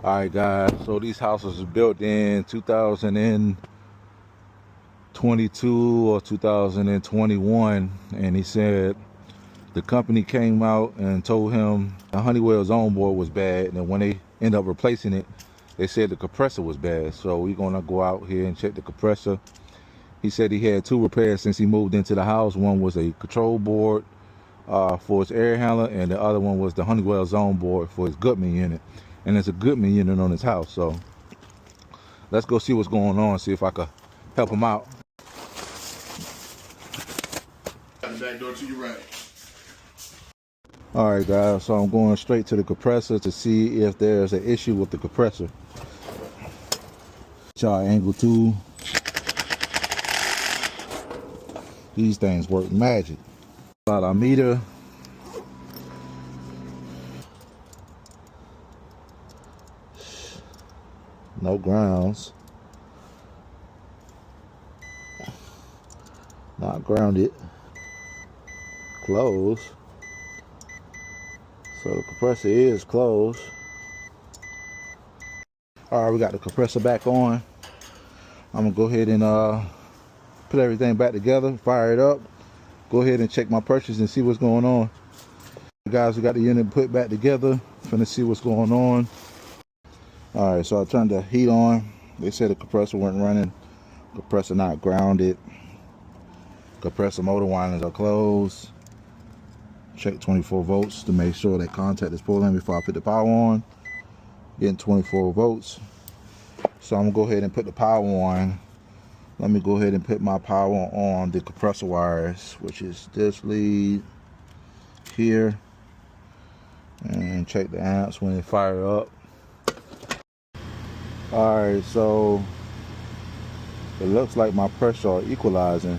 All right, guys. So these houses were built in 2022 or 2021, and he said the company came out and told him the Honeywell's onboard was bad, and when they end up replacing it, they said the compressor was bad. So we're gonna go out here and check the compressor. He said he had 2 repairs since he moved into the house. One was a control board for his air handler, and the other one was the Honeywell zone board for his Goodman unit. And there's a Goodman unit on his house, so let's go see what's going on, see if I could help him out. The back door to your right. All right, guys, so I'm going straight to the compressor to see if there's an issue with the compressor. Angle 2. These things work magic. About a meter. No grounds. Not grounded. Closed. So the compressor is closed. All right, we got the compressor back on. I'm gonna go ahead and put everything back together, fire it up, go ahead and check my pressures and see what's going on. Guys, we got the unit put back together. Finna see what's going on. All right, so I turned the heat on. They said the compressor wasn't running. Compressor not grounded. Compressor motor windings are closed. Check 24 volts to make sure that contact is pulling before I put the power on. Getting 24 volts. So I'm gonna go ahead and put the power on. Let me go ahead and put my power on the compressor wires, which is this lead here, and check the amps when it fire up. All right, so it looks like my pressure are equalizing.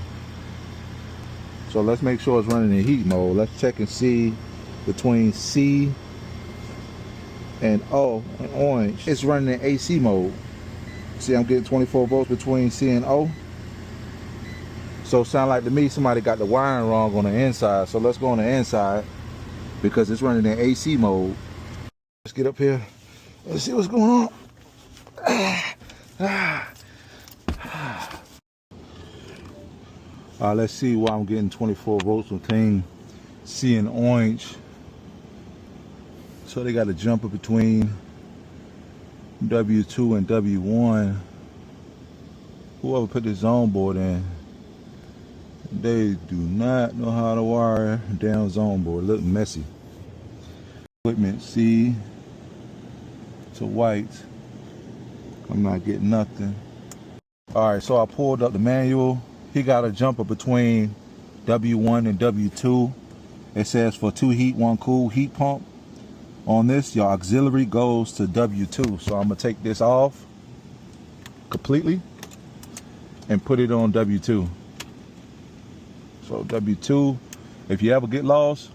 So let's make sure it's running in heat mode. Let's check and see between C and O and orange. It's running in AC mode. See, I'm getting 24 volts between C and O. So it sounds like to me somebody got the wiring wrong on the inside. So let's go on the inside because it's running in AC mode. Let's get up here. Let's see what's going on. Let's see why I'm getting 24 volts between C and orange. So they got a jumper between W2 and W1. Whoever put the zone board in, they do not know how to wire down zone board. Look messy. Equipment C to white. I'm not getting nothing. All right, so I pulled up the manual. He got a jumper between W1 and W2. It says for 2 heat, 1 cool heat pump. On this, your auxiliary goes to W2. So I'm gonna take this off completely and put it on W2. So W2, if you ever get lost,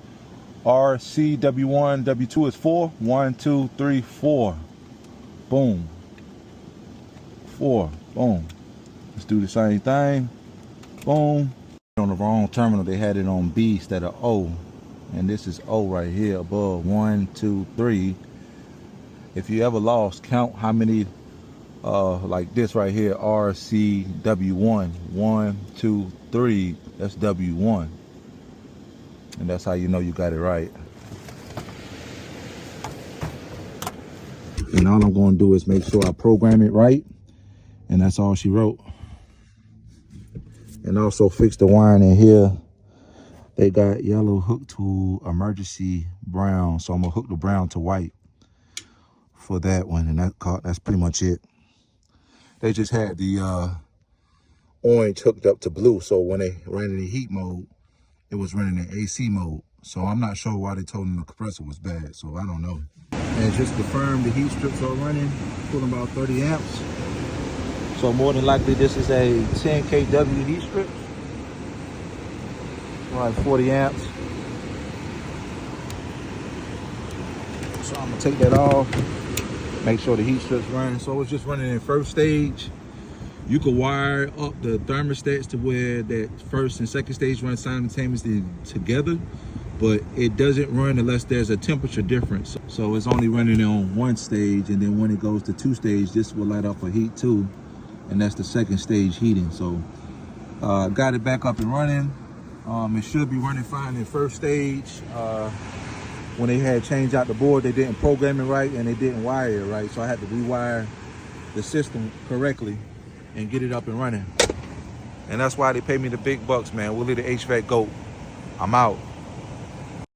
RC, W1, W2 is 4. 1, 2, 3, 4. Boom. 4. Boom. Let's do the same thing. Boom. On the wrong terminal, they had it on B instead of O. And this is O right here above. 1, 2, 3. If you ever lost, count how many like this right here, RC W1. 1, 2, 3. That's W1. And that's how you know you got it right. And all I'm going to do is make sure I program it right. And that's all she wrote. And also fix the wiring in here. They got yellow hooked to emergency brown. So I'm going to hook the brown to white for that one. And that's pretty much it. They just had the orange hooked up to blue. So when they ran in the heat mode, it was running in AC mode. So I'm not sure why they told them the compressor was bad. So I don't know. And just confirmed the heat strips are running, pulling about 30 amps. So more than likely this is a 10 kW heat strip. Like 40 amps. So I'm gonna take that off, make sure the heat strip's running. So it's just running in first stage. You can wire up the thermostats to where that first and second stage run simultaneously together. but it doesn't run unless there's a temperature difference. So it's only running on one stage, and then when it goes to 2 stage, this will light up for heat 2, and that's the 2nd stage heating. So got it back up and running. It should be running fine in 1st stage. When they had changed out the board, they didn't program it right and they didn't wire it right, so I had to rewire the system correctly and get it up and running. And that's why they pay me the big bucks, man. Willie the HVAC GOAT. I'm out.